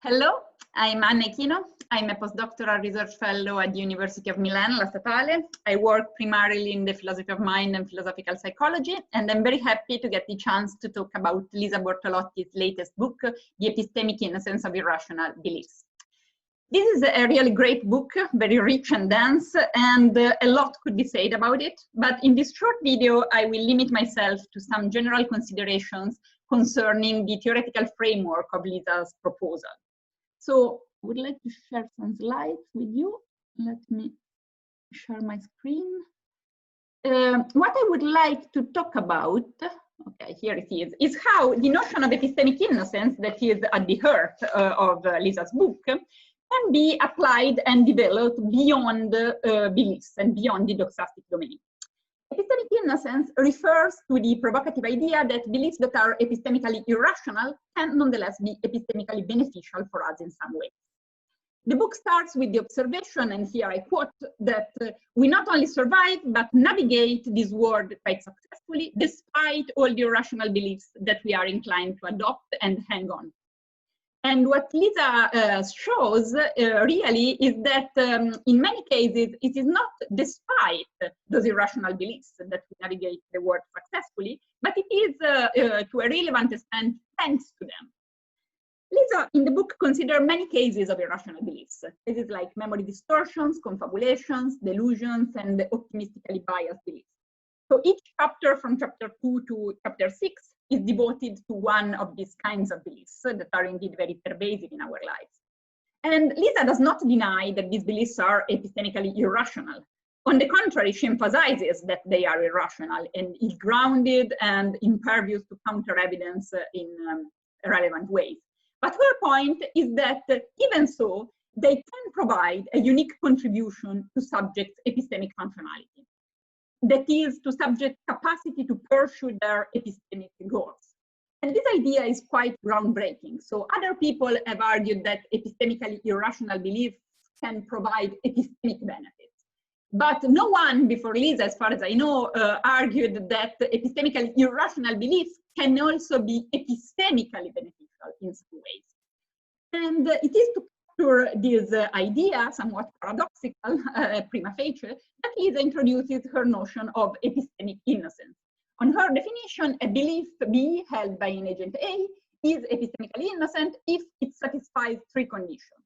Hello, I'm Ichino. I'm a postdoctoral research fellow at the University of Milan, La Statale. I work primarily in the philosophy of mind and philosophical psychology, and I'm very happy to get the chance to talk about Lisa Bortolotti's latest book, The Epistemic Innocence of Irrational Beliefs. This is a really great book, very rich and dense, and a lot could be said about it. But in this short video, I will limit myself to some general considerations concerning the theoretical framework of Lisa's proposal. So I would like to share some slides with you. Let me share my screen. What I would like to talk about, okay, here it is how the notion of epistemic innocence that is at the heart of Lisa's book can be applied and developed beyond beliefs and beyond the doxastic domain. Epistemic innocence refers to the provocative idea that beliefs that are epistemically irrational can nonetheless be epistemically beneficial for us in some way. The book starts with the observation, and here I quote, that we not only survive, but navigate this world quite successfully, despite all the irrational beliefs that we are inclined to adopt and hang on. And what Lisa shows really is that in many cases, it is not despite those irrational beliefs that we navigate the world successfully, but it is to a relevant extent thanks to them. Lisa, in the book, considers many cases of irrational beliefs. This is like memory distortions, confabulations, delusions, and optimistically biased beliefs. So each chapter from chapter 2 to chapter 6 is devoted to one of these kinds of beliefs that are indeed very pervasive in our lives. And Lisa does not deny that these beliefs are epistemically irrational. On the contrary, she emphasizes that they are irrational and ill-grounded and impervious to counter-evidence in relevant ways. But her point is that even so, they can provide a unique contribution to subjects' epistemic functionality. That is, to subject capacity to pursue their epistemic goals. And this idea is quite groundbreaking. So other people have argued that epistemically irrational beliefs can provide epistemic benefits. But no one before Lisa, as far as I know, argued that epistemically irrational beliefs can also be epistemically beneficial in some ways. And it is to this idea, somewhat paradoxical prima facie, that Lisa introduces her notion of epistemic innocence. On her definition, a belief B held by an agent A is epistemically innocent if it satisfies three conditions.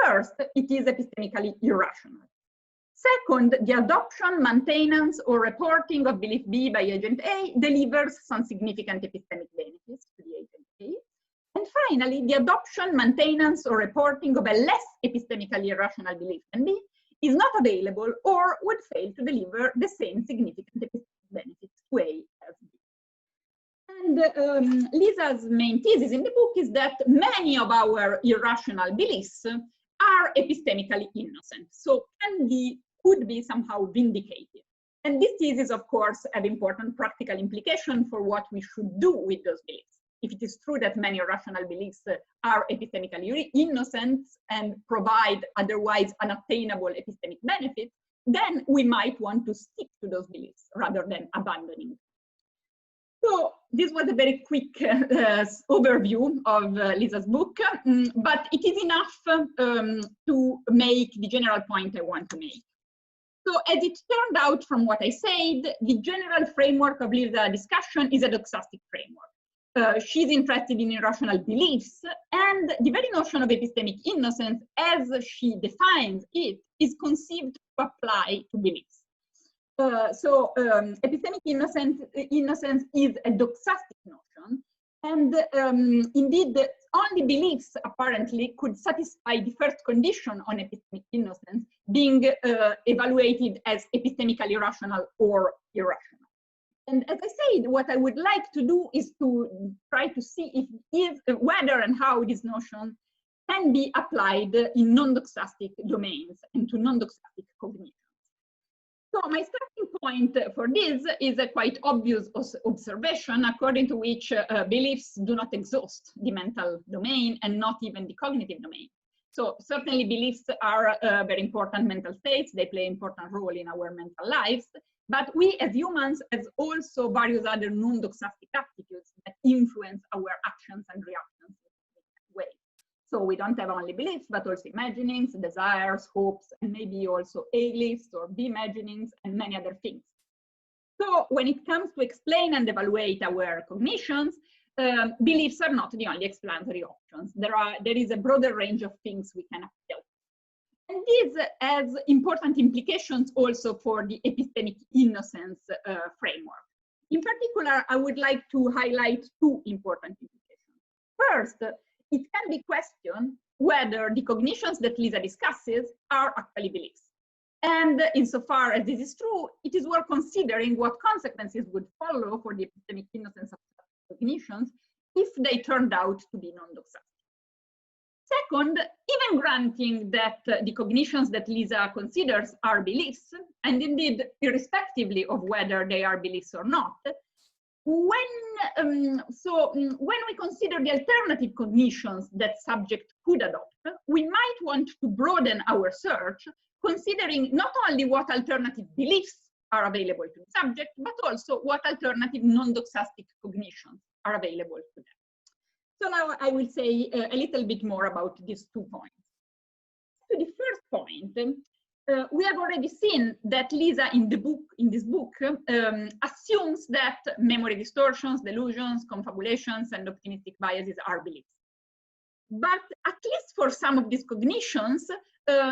First, it is epistemically irrational. Second, the adoption, maintenance, or reporting of belief B by agent A delivers some significant epistemic benefits to the agent A. And finally, the adoption, maintenance, or reporting of a less epistemically irrational belief than B is not available or would fail to deliver the same significant epistemic benefits to A as B. And Lisa's main thesis in the book is that many of our irrational beliefs are epistemically innocent, so could be somehow vindicated. And this thesis, of course, have important practical implications for what we should do with those beliefs. If it is true that many irrational beliefs are epistemically innocent and provide otherwise unattainable epistemic benefits, then we might want to stick to those beliefs rather than abandoning them. So this was a very quick overview of Lisa's book, but it is enough to make the general point I want to make. So as it turned out from what I said, the general framework of Lisa's discussion is a doxastic framework. She's interested in irrational beliefs, and the very notion of epistemic innocence, as she defines it, is conceived to apply to beliefs. Epistemic innocence is a doxastic notion, and indeed, only beliefs apparently could satisfy the first condition on epistemic innocence, being evaluated as epistemically irrational or irrational. And as I said, what I would like to do is to try to see whether and how this notion can be applied in non-doxastic domains and to non-doxastic cognitions. So my starting point for this is a quite obvious observation, according to which beliefs do not exhaust the mental domain and not even the cognitive domain. So certainly beliefs are very important mental states. They play an important role in our mental lives. But we as humans have also various other non-doxastic attitudes that influence our actions and reactions in a way. So we don't have only beliefs, but also imaginings, desires, hopes, and maybe also A-lists or B-imaginings and many other things. So when it comes to explain and evaluate our cognitions, beliefs are not the only explanatory options. There is a broader range of things we can appeal. And this has important implications also for the epistemic innocence framework. In particular, I would like to highlight two important implications. First, it can be questioned whether the cognitions that Lisa discusses are actually beliefs. And insofar as this is true, it is worth considering what consequences would follow for the epistemic innocence of cognitions if they turned out to be non-doxastic. Second, even granting that the cognitions that Lisa considers are beliefs, and indeed irrespectively of whether they are beliefs or not, when we consider the alternative cognitions that subject could adopt, we might want to broaden our search, considering not only what alternative beliefs are available to the subject, but also what alternative non-doxastic cognitions are available to them. So now I will say a little bit more about these 2 points. To the first point, we have already seen that Lisa in this book assumes that memory distortions, delusions, confabulations, and optimistic biases are beliefs. But at least for some of these cognitions,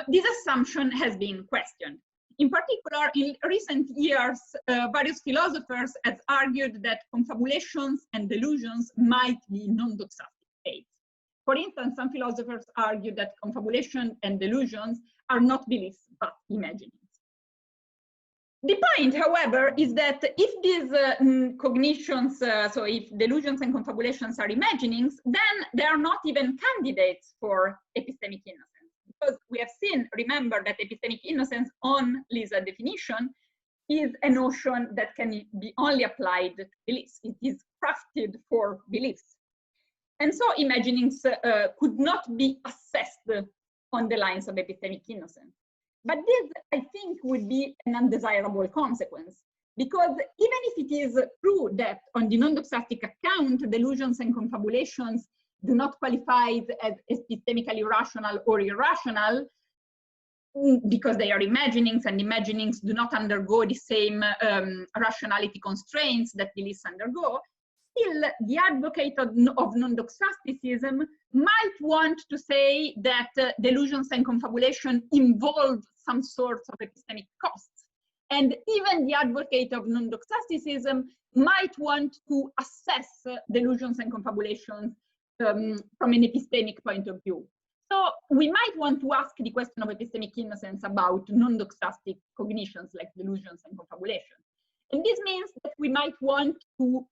this assumption has been questioned. In particular, in recent years, various philosophers have argued that confabulations and delusions might be non-doxastic states. For instance, some philosophers argue that confabulation and delusions are not beliefs, but imaginings. The point, however, is that if these cognitions, so if delusions and confabulations are imaginings, then they are not even candidates for epistemic innocence. Because we have seen, remember, that epistemic innocence on Lisa's definition is a notion that can be only applied to beliefs. It is crafted for beliefs. And so imaginings could not be assessed on the lines of epistemic innocence. But this, I think, would be an undesirable consequence, because even if it is true that on the non-doxastic account, delusions and confabulations do not qualify as epistemically rational or irrational, because they are imaginings, and imaginings do not undergo the same rationality constraints that beliefs undergo, still the advocate of non-doxasticism might want to say that delusions and confabulation involve some sorts of epistemic costs. And even the advocate of non-doxasticism might want to assess delusions and confabulations from an epistemic point of view. So we might want to ask the question of epistemic innocence about non-doxastic cognitions like delusions and confabulation. And this means that we might want to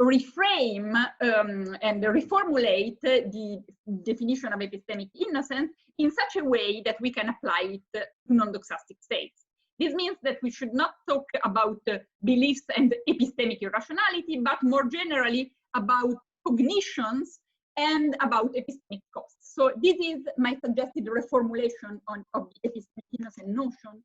reframe and reformulate the definition of epistemic innocence in such a way that we can apply it to non-doxastic states. This means that we should not talk about beliefs and epistemic irrationality, but more generally about cognitions and about epistemic costs. So this is my suggested reformulation of the epistemic innocence notion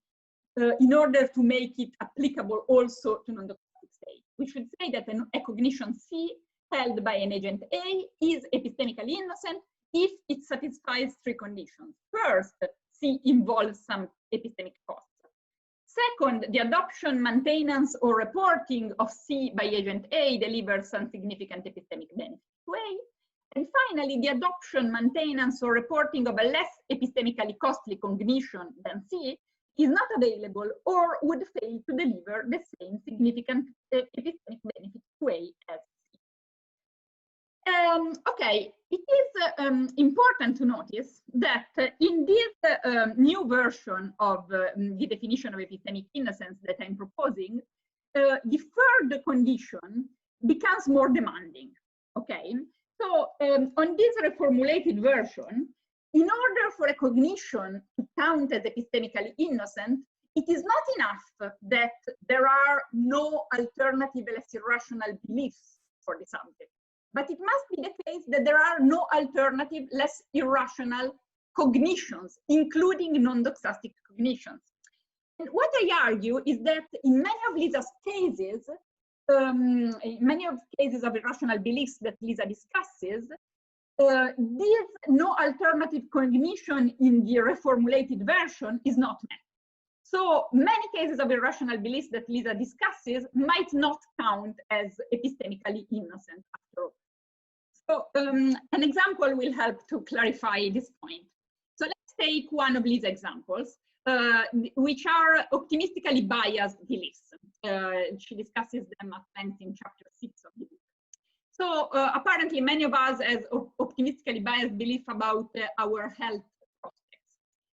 in order to make it applicable also to non-doxastic states. We should say that a cognition C held by an agent A is epistemically innocent if it satisfies 3 conditions. First, C involves some epistemic costs. Second, the adoption, maintenance, or reporting of C by agent A delivers some significant epistemic benefit to A. And finally, the adoption, maintenance, or reporting of a less epistemically costly cognition than C is not available or would fail to deliver the same significant epistemic benefit to A as C. Okay, it is important to notice that in this new version of the definition of epistemic innocence that I'm proposing, the third condition becomes more demanding, okay? So on this reformulated version, in order for a cognition to count as epistemically innocent, it is not enough that there are no alternative less irrational beliefs for the subject, but it must be the case that there are no alternative less irrational cognitions, including non-doxastic cognitions. And what I argue is that in many of Lisa's cases, in many of cases of irrational beliefs that Lisa discusses, this no alternative cognition in the reformulated version is not met. So many cases of irrational beliefs that Lisa discusses might not count as epistemically innocent after all. So an example will help to clarify this point. So let's take one of Lisa's examples, which are optimistically biased beliefs. She discusses them at length in chapter 6 of the book. So apparently many of us has optimistically biased belief about our health prospects.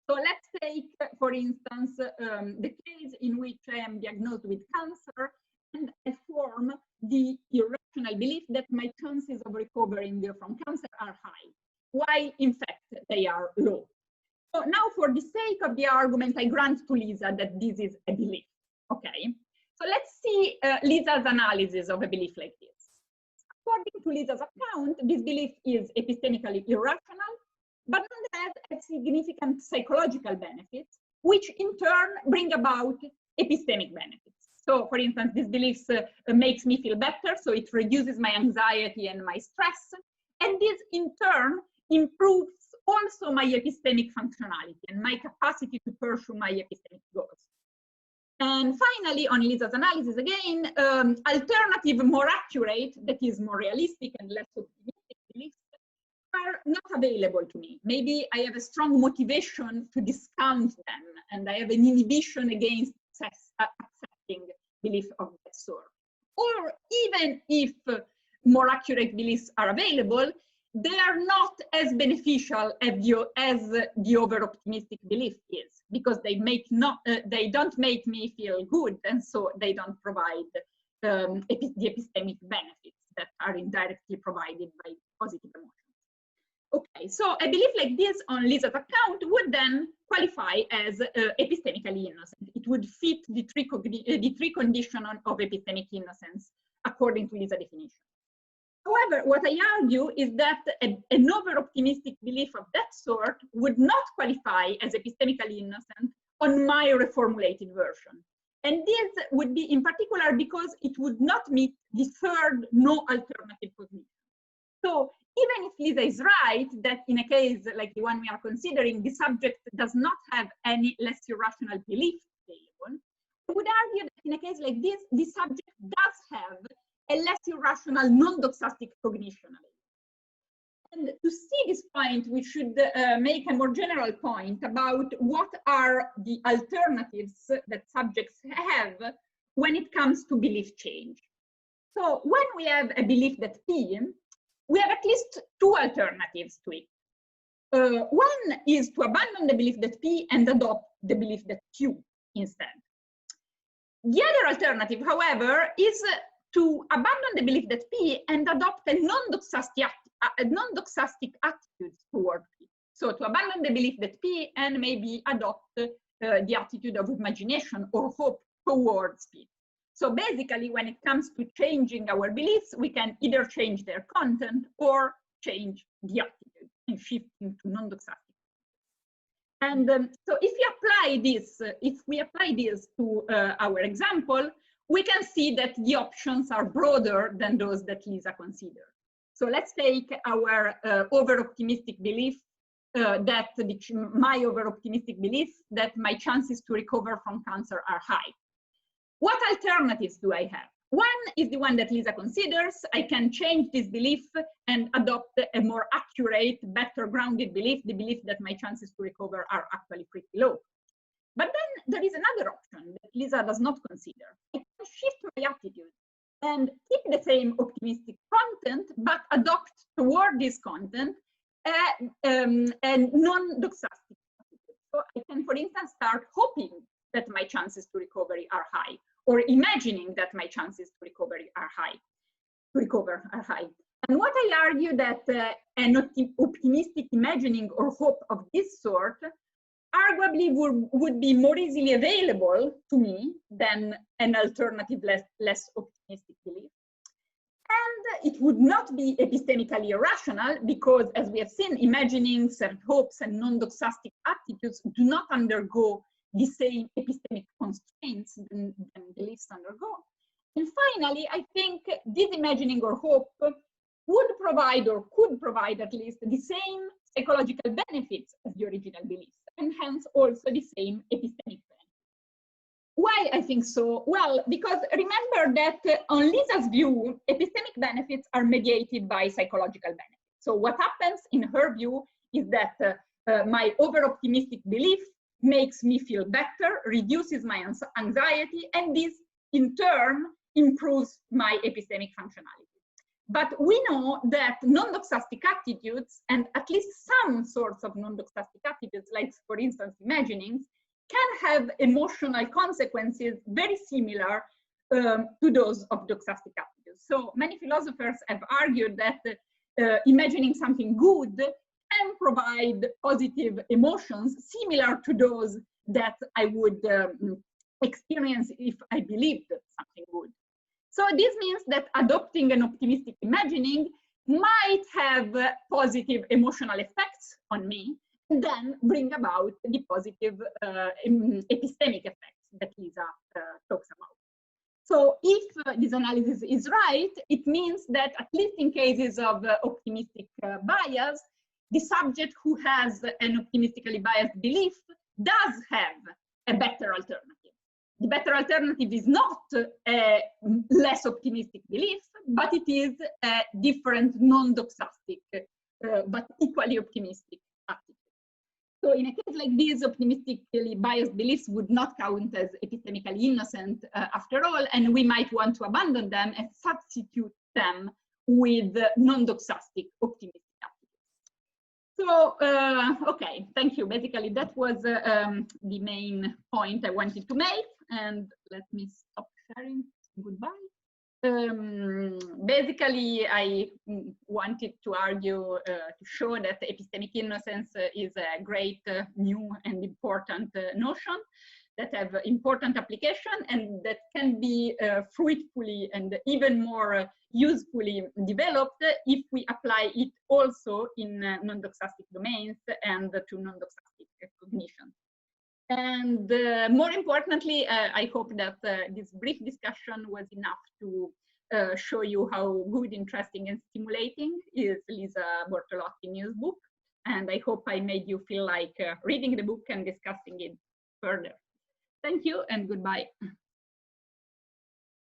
So let's take, for instance, the case in which I am diagnosed with cancer and I form the irrational belief that my chances of recovering from cancer are high, while in fact they are low. So now for the sake of the argument, I grant to Lisa that this is a belief, okay? So let's see Lisa's analysis of a belief like this. According to Lisa's account, this belief is epistemically irrational, but nonetheless has significant psychological benefits, which in turn bring about epistemic benefits. So for instance, this belief makes me feel better, so it reduces my anxiety and my stress, and this in turn improves also my epistemic functionality and my capacity to pursue my epistemic goals. And finally, on Lisa's analysis again, alternative, more accurate, that is more realistic and less optimistic beliefs are not available to me. Maybe I have a strong motivation to discount them and I have an inhibition against accepting beliefs of that sort. Or even if more accurate beliefs are available, they are not as beneficial as the over-optimistic belief is, because they don't make me feel good, and so they don't provide the epistemic benefits that are indirectly provided by positive emotions. Okay, so a belief like this on Lisa's account would then qualify as epistemically innocent. It would fit the three conditions of epistemic innocence according to Lisa's definition. However, what I argue is that an over-optimistic belief of that sort would not qualify as epistemically innocent on my reformulated version. And this would be in particular because it would not meet the third no alternative cognition. So even if Lisa is right that in a case like the one we are considering, the subject does not have any less irrational belief available, I would argue that in a case like this, the subject does have a less irrational non-doxastic cognition. And to see this point, we should make a more general point about what are the alternatives that subjects have when it comes to belief change. So when we have a belief that P, we have at least two alternatives to it. One is to abandon the belief that P and adopt the belief that Q instead. The other alternative, however, is to abandon the belief that P and adopt a non-doxastic attitude toward P. So to abandon the belief that P and maybe adopt the attitude of imagination or hope towards P. So basically, when it comes to changing our beliefs, we can either change their content or change the attitude and shift into non-doxastic. And so if we apply this to our example, we can see that the options are broader than those that Lisa considered. So let's take our over-optimistic belief, my over-optimistic belief that my chances to recover from cancer are high. What alternatives do I have? One is the one that Lisa considers. I can change this belief and adopt a more accurate, better grounded belief, the belief that my chances to recover are actually pretty low. But then there is another option that Lisa does not consider. I can shift my attitude and keep the same optimistic content, but adopt toward this content a non-doxastic attitude. So I can, for instance, start hoping that my chances to recovery are high, or imagining that my chances to recover are high. And what I argue that an optimistic imagining or hope of this sort arguably would be more easily available to me than an alternative less optimistic belief. And it would not be epistemically irrational because, as we have seen, imaginings and hopes and non-doxastic attitudes do not undergo the same epistemic constraints than beliefs undergo. And finally, I think this imagining or hope would provide, or could provide at least, the same psychological benefits as the original beliefs, and hence also the same epistemic benefits. Why I think so? Well, because remember that on Lisa's view, epistemic benefits are mediated by psychological benefits. So what happens in her view is that my over-optimistic belief makes me feel better, reduces my anxiety, and this in turn improves my epistemic functionality. But we know that non-doxastic attitudes, and at least some sorts of non-doxastic attitudes, like for instance imaginings, can have emotional consequences very similar to those of doxastic attitudes. So many philosophers have argued that imagining something good can provide positive emotions similar to those that I would experience if I believed something good. So this means that adopting an optimistic imagining might have positive emotional effects on me, and then bring about the positive epistemic effects that Lisa talks about. So if this analysis is right, it means that at least in cases of optimistic bias, the subject who has an optimistically biased belief does have a better alternative. The better alternative is not a less optimistic belief, but it is a different non-doxastic, but equally optimistic attitude. So in a case like this, optimistically biased beliefs would not count as epistemically innocent after all, and we might want to abandon them and substitute them with non-doxastic optimistic attitudes. So, okay, thank you. Basically, that was the main point I wanted to make. And let me stop sharing. Goodbye. Basically, I wanted to argue to show that epistemic innocence is a great new and important notion that have important application and that can be fruitfully and even more usefully developed if we apply it also in non-doxastic domains and to non-doxastic cognition. And more importantly, I hope that this brief discussion was enough to show you how good, interesting, and stimulating is Lisa Bortolotti news book. And I hope I made you feel like reading the book and discussing it further. Thank you and goodbye.